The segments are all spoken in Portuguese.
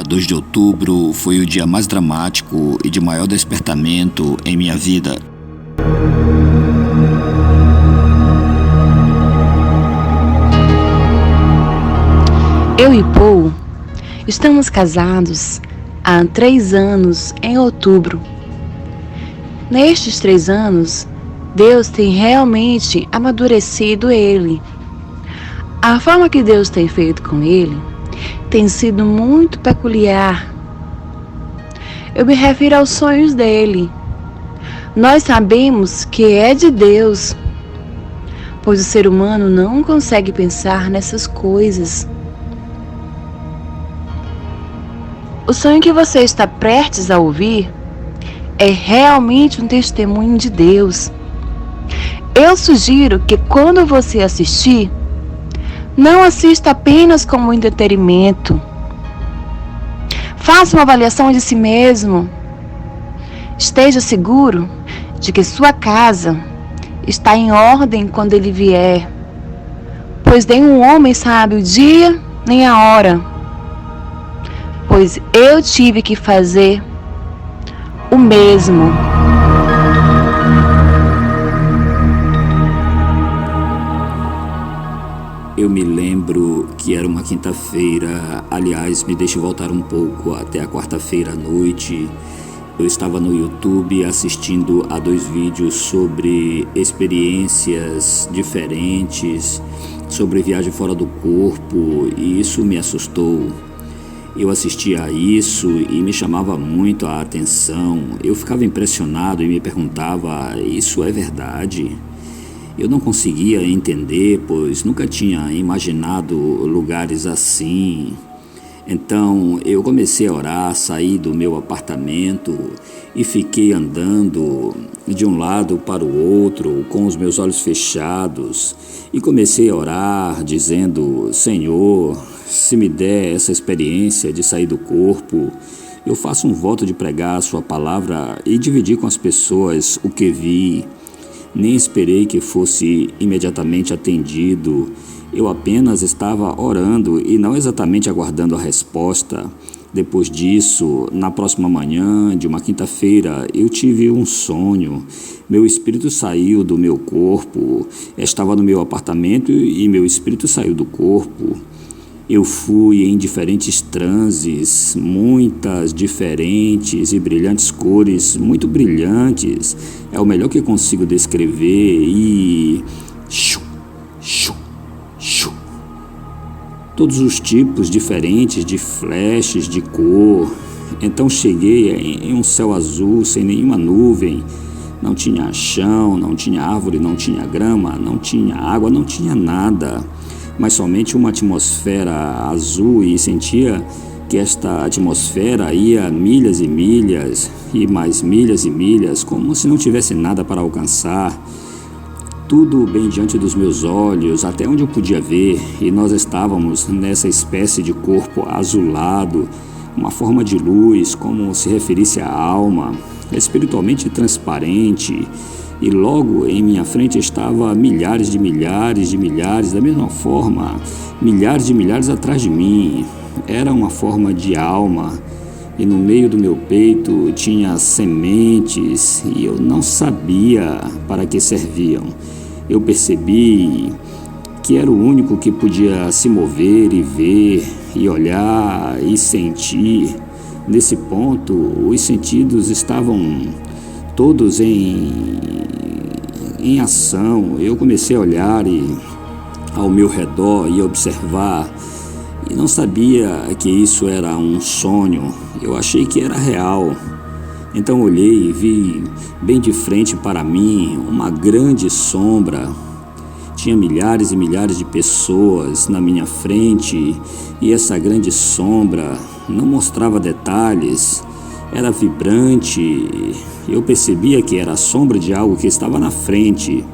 Dia 2 de outubro foi o dia mais dramático e de maior despertamento em minha vida. Eu e Paul estamos casados há 3 anos em outubro. Nestes 3 anos, Deus tem realmente amadurecido ele. A forma que Deus tem feito com ele tem sido muito peculiar. Eu me refiro aos sonhos dele. Nós sabemos que é de Deus, pois o ser humano não consegue pensar nessas coisas. O sonho que você está prestes a ouvir é realmente um testemunho de Deus. Eu sugiro que quando você assistir, não assista apenas como entretenimento. Faça uma avaliação de si mesmo. Esteja seguro de que sua casa está em ordem quando ele vier, pois nenhum homem sabe o dia nem a hora. Pois eu tive que fazer o mesmo. Eu me lembro que era uma quinta-feira, aliás, me deixe voltar um pouco até a quarta-feira à noite. Eu estava no YouTube assistindo a 2 vídeos sobre experiências diferentes, sobre viagem fora do corpo, e isso me assustou. Eu assistia a isso e me chamava muito a atenção. Eu ficava impressionado e me perguntava: isso é verdade? Eu não conseguia entender, pois nunca tinha imaginado lugares assim. Então eu comecei a orar, saí do meu apartamento e fiquei andando de um lado para o outro com os meus olhos fechados e comecei a orar dizendo: Senhor, se me der essa experiência de sair do corpo, eu faço um voto de pregar a sua palavra e dividir com as pessoas o que vi. Nem esperei que fosse imediatamente atendido. Eu apenas estava orando e não exatamente aguardando a resposta. Depois disso, na próxima manhã de uma quinta-feira, eu tive um sonho. Meu espírito saiu do meu corpo. Estava no meu apartamento e meu espírito saiu do corpo. Eu fui em diferentes transes, muitas diferentes e brilhantes cores, muito brilhantes. É o melhor que consigo descrever e... todos os tipos diferentes de flashes de cor. Então cheguei em um céu azul sem nenhuma nuvem. Não tinha chão, não tinha árvore, não tinha grama, não tinha água, não tinha nada. Mas somente uma atmosfera azul, e sentia que esta atmosfera ia milhas e milhas, e mais milhas e milhas, como se não tivesse nada para alcançar. Tudo bem diante dos meus olhos, até onde eu podia ver, e nós estávamos nessa espécie de corpo azulado, uma forma de luz, como se referisse à alma, espiritualmente transparente. E logo em minha frente estava milhares de milhares de milhares, da mesma forma, milhares de milhares atrás de mim. Era uma forma de alma, e no meio do meu peito tinha sementes, e eu não sabia para que serviam. Eu percebi que era o único que podia se mover e ver, e olhar e sentir. Nesse ponto, os sentidos estavam todos em ação. Eu comecei a olhar ao meu redor e observar, e não sabia que isso era um sonho. Eu achei que era real. Então olhei e vi bem de frente para mim uma grande sombra. Tinha milhares e milhares de pessoas na minha frente, e essa grande sombra não mostrava detalhes. Era vibrante. Eu percebia que era a sombra de algo que estava na frente.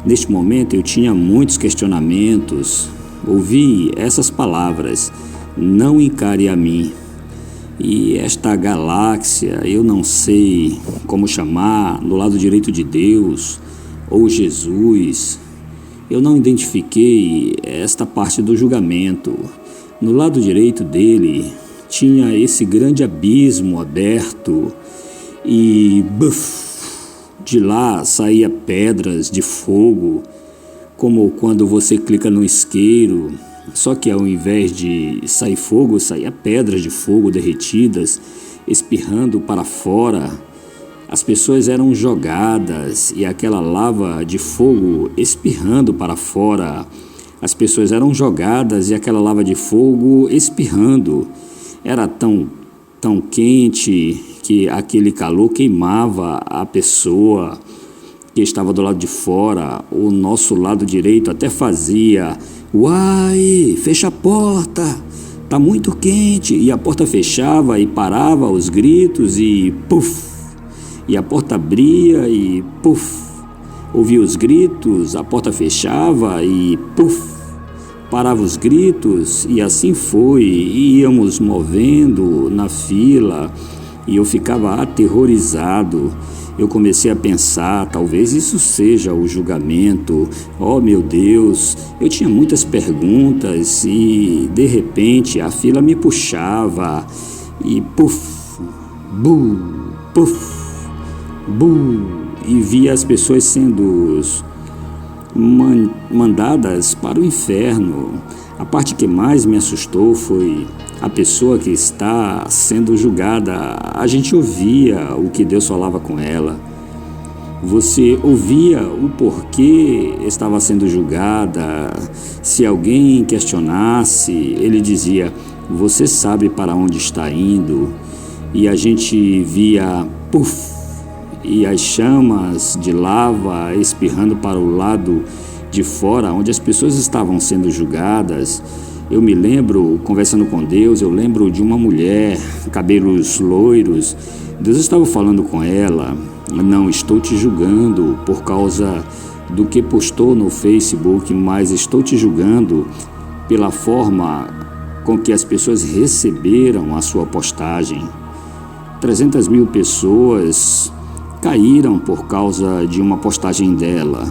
Neste momento eu tinha muitos questionamentos. Ouvi essas palavras: não encare a mim. E esta galáxia, eu não sei como chamar, no lado direito de Deus, ou Jesus, eu não identifiquei esta parte do julgamento. No lado direito dele tinha esse grande abismo aberto e de lá saía pedras de fogo, como quando você clica no isqueiro, só que ao invés de sair fogo, saía pedras de fogo derretidas, espirrando para fora. As pessoas eram jogadas e aquela lava de fogo espirrando para fora. As pessoas eram jogadas e aquela lava de fogo espirrando. Era tão quente que aquele calor queimava a pessoa que estava do lado de fora. O nosso lado direito até fazia: "Uai, fecha a porta, tá muito quente", e a porta fechava e parava os gritos e puf, e a porta abria e puf, ouvia os gritos, a porta fechava e puf, parava os gritos, e assim foi. Íamos movendo na fila e eu ficava aterrorizado. Eu comecei a pensar, talvez isso seja o julgamento. Oh, meu Deus, eu tinha muitas perguntas e, de repente, a fila me puxava e puf, bu, puf, bu, e via as pessoas sendo mandadas para o inferno. A parte que mais me assustou foi a pessoa que está sendo julgada. A gente ouvia o que Deus falava com ela. Você ouvia o porquê estava sendo julgada. Se alguém questionasse, ele dizia: "Você sabe para onde está indo?" E a gente via puf, e as chamas de lava espirrando para o lado de fora, onde as pessoas estavam sendo julgadas. Eu me lembro, conversando com Deus, eu lembro de uma mulher, cabelos loiros. Deus estava falando com ela: "Não estou te julgando por causa do que postou no Facebook, mas estou te julgando pela forma com que as pessoas receberam a sua postagem." 300 mil pessoas caíram por causa de uma postagem dela.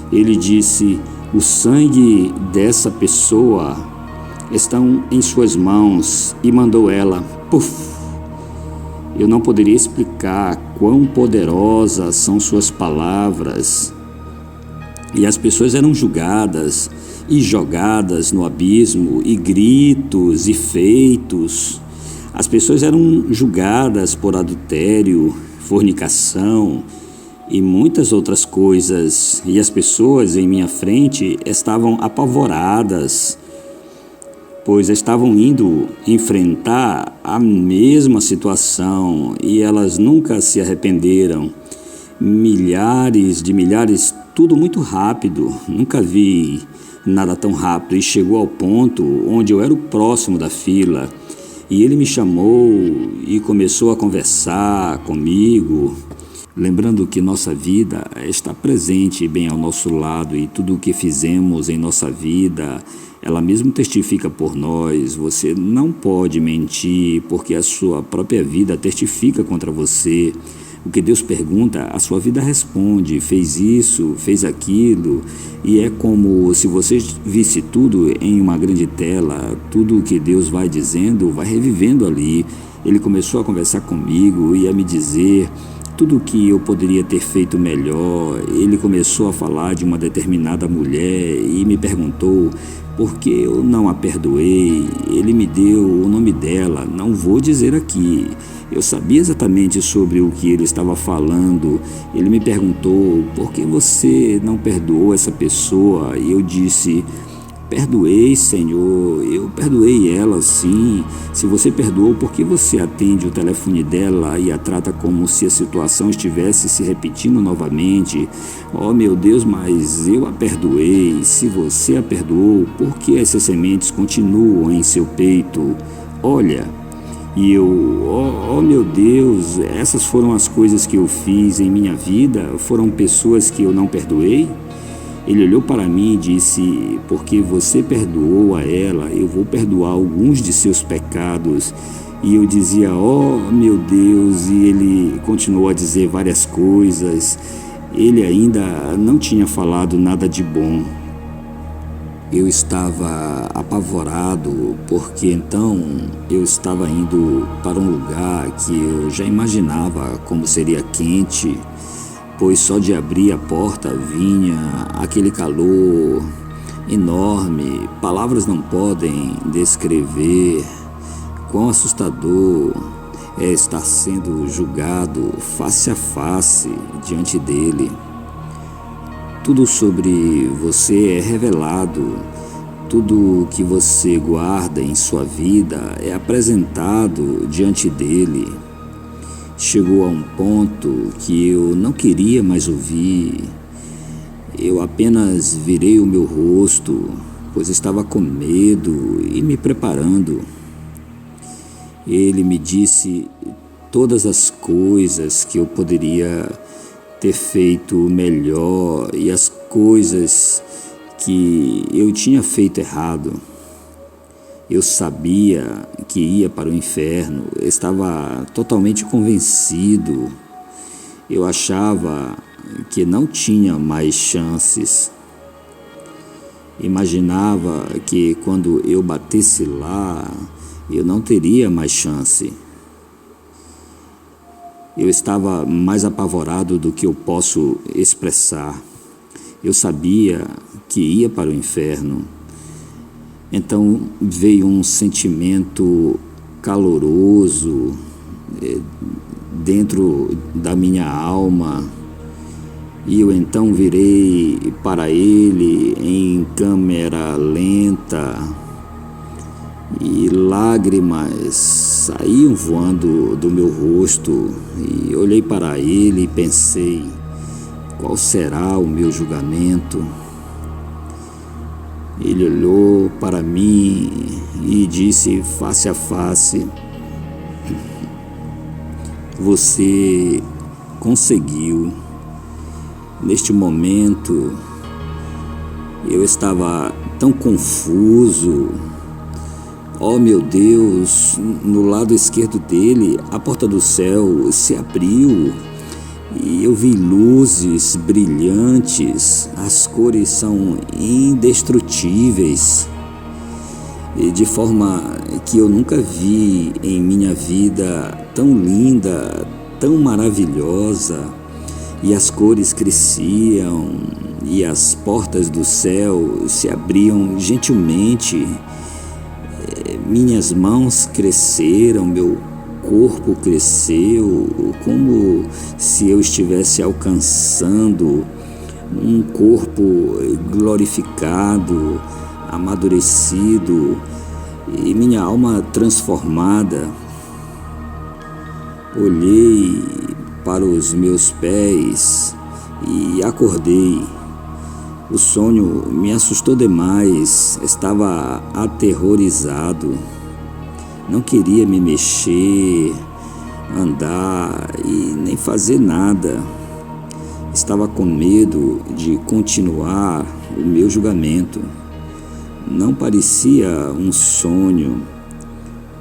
Ele disse: "O sangue dessa pessoa estão em suas mãos", e mandou ela puf. Eu não poderia explicar quão poderosas são suas palavras. E as pessoas eram julgadas e jogadas no abismo, e gritos e feitos. As pessoas eram julgadas por adultério, fornicação e muitas outras coisas, e as pessoas em minha frente estavam apavoradas, pois estavam indo enfrentar a mesma situação e elas nunca se arrependeram. Milhares, tudo muito rápido. Nunca vi nada tão rápido, e chegou ao ponto onde eu era o próximo da fila. E ele me chamou e começou a conversar comigo, lembrando que nossa vida está presente bem ao nosso lado, e tudo o que fizemos em nossa vida, ela mesmo testifica por nós. Você não pode mentir, porque a sua própria vida testifica contra você. O que Deus pergunta, a sua vida responde: fez isso, fez aquilo. E é como se você visse tudo em uma grande tela. Tudo o que Deus vai dizendo, vai revivendo ali. Ele começou a conversar comigo e a me dizer tudo o que eu poderia ter feito melhor. Ele começou a falar de uma determinada mulher e me perguntou por que eu não a perdoei. Ele me deu o nome dela, não vou dizer aqui. Eu sabia exatamente sobre o que ele estava falando. Ele me perguntou: por que você não perdoou essa pessoa? E eu disse: perdoei, Senhor, eu perdoei ela, sim. Se você perdoou, por que você atende o telefone dela e a trata como se a situação estivesse se repetindo novamente? Oh, meu Deus, mas eu a perdoei. Se você a perdoou, por que essas sementes continuam em seu peito? Olha, e eu, oh meu Deus, essas foram as coisas que eu fiz em minha vida? Foram pessoas que eu não perdoei? Ele olhou para mim e disse: porque você perdoou a ela, eu vou perdoar alguns de seus pecados. E eu dizia: oh meu Deus, e ele continuou a dizer várias coisas. Ele ainda não tinha falado nada de bom. Eu estava apavorado porque então eu estava indo para um lugar que eu já imaginava como seria quente, pois só de abrir a porta vinha aquele calor enorme. Palavras não podem descrever quão assustador é estar sendo julgado face a face diante dele. Tudo sobre você é revelado, tudo que você guarda em sua vida é apresentado diante dele. Chegou a um ponto que eu não queria mais ouvir. Eu apenas virei o meu rosto, pois estava com medo e me preparando. Ele me disse todas as coisas que eu poderia ter feito melhor e as coisas que eu tinha feito errado. Eu sabia que ia para o inferno, eu estava totalmente convencido. Eu achava que não tinha mais chances. Imaginava que quando eu batesse lá, eu não teria mais chance. Eu estava mais apavorado do que eu posso expressar. Eu sabia que ia para o inferno. Então veio um sentimento caloroso dentro da minha alma. E eu então virei para ele em câmera lenta. E lágrimas saíam voando do meu rosto e olhei para ele e pensei, qual será o meu julgamento? Ele olhou para mim e disse face a face, você conseguiu. Neste momento eu estava tão confuso. Oh meu Deus, no lado esquerdo dele, a porta do céu se abriu e eu vi luzes brilhantes, as cores são indestrutíveis, e de forma que eu nunca vi em minha vida tão linda, tão maravilhosa, e as cores cresciam e as portas do céu se abriam gentilmente. Minhas mãos cresceram, meu corpo cresceu, como se eu estivesse alcançando um corpo glorificado, amadurecido e minha alma transformada. Olhei para os meus pés e acordei. O sonho me assustou demais, estava aterrorizado. Não queria me mexer, andar e nem fazer nada. Estava com medo de continuar o meu julgamento. Não parecia um sonho,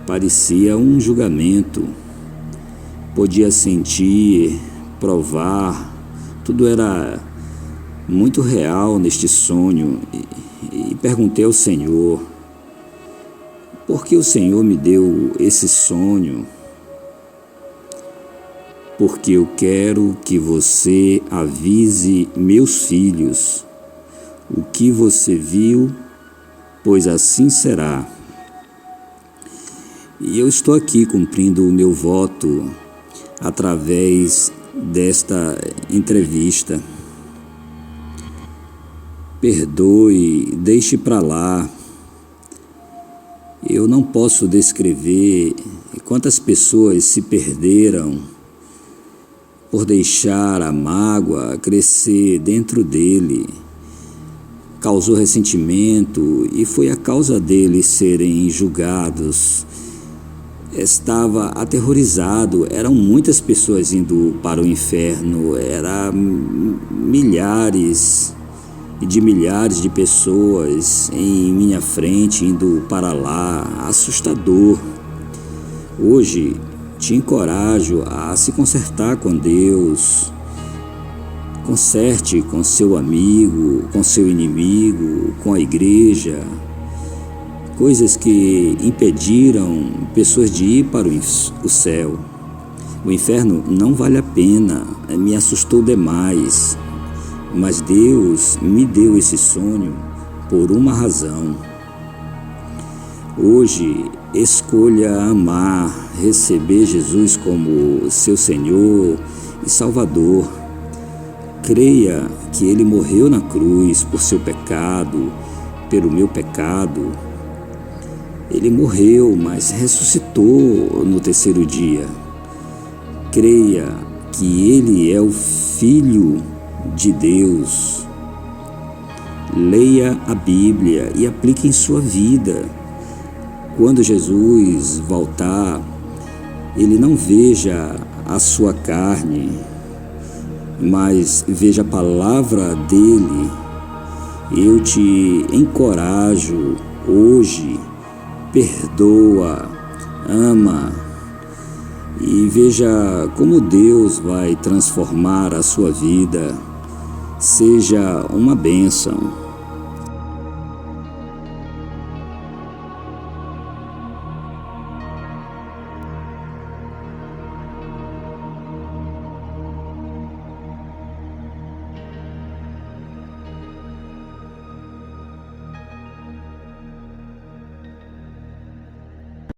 parecia um julgamento. Podia sentir, provar, tudo era muito real neste sonho, e perguntei ao Senhor, por que o Senhor me deu esse sonho? Porque eu quero que você avise meus filhos o que você viu, pois assim será. E eu estou aqui cumprindo o meu voto através desta entrevista. Perdoe, deixe para lá. Eu não posso descrever quantas pessoas se perderam por deixar a mágoa crescer dentro dele. Causou ressentimento e foi a causa deles serem julgados. Estava aterrorizado, eram muitas pessoas indo para o inferno, eram milhares e de milhares de pessoas em minha frente indo para lá, assustador. Hoje te encorajo a se consertar com Deus, Conserte com seu amigo, com seu inimigo, com a igreja, coisas que impediram pessoas de ir para o céu. O inferno não vale a pena, me assustou demais, mas Deus me deu esse sonho por uma razão. Hoje, escolha amar, receber Jesus como seu Senhor e Salvador. Creia que Ele morreu na cruz por seu pecado, pelo meu pecado. Ele morreu, mas ressuscitou no terceiro dia. Creia que Ele é o Filho de Deus. Leia a Bíblia e aplique em sua vida. Quando Jesus voltar, Ele não veja a sua carne, mas veja a palavra dEle. Eu te encorajo hoje, perdoa, ama e veja como Deus vai transformar a sua vida. Seja uma bênção.